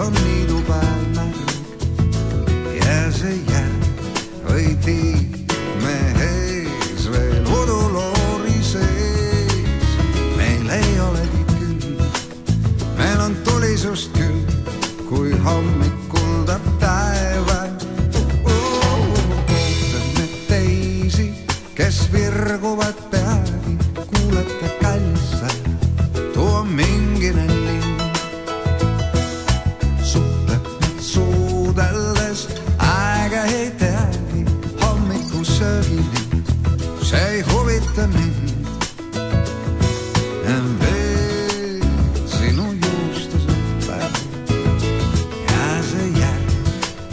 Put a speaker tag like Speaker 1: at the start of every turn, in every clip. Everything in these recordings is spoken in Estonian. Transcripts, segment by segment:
Speaker 1: on niidupäev märg ja see järg või tiib me ees veel uduloori sees. Meil ei olegi küll, meil on tulisust küll, kui hommikul tab taeva. Ootame teisi, kes virguvad peagi, kuulete kallissa, tuo mingine linn. Suhtleb suudeldes, aega ei teagi, hommikusöögini, see ei huvita mind. Veel sinu juustus on päev ja see järg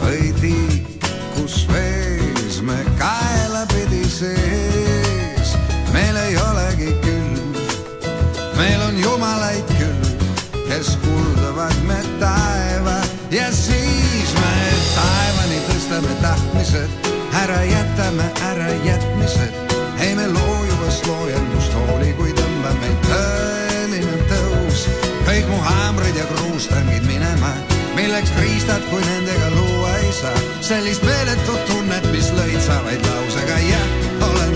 Speaker 1: või tiik, kus vees me kaela pidi sees. Meil ei olegi küll, meil on jumalaid küll, kes kuldavad me taeva ja siis me taevani tõstame tahtmised, ära jätmised. Ei me loojuvast loojendust hooli, kui tõmbab meid tõeline tõus. Kõik mu haamrid ja kruustangid minema, milleks kriistad, kui nendega luua ei saa. Sellist meeletut tunnet, mis lõid sa vaid lausega, jah, olen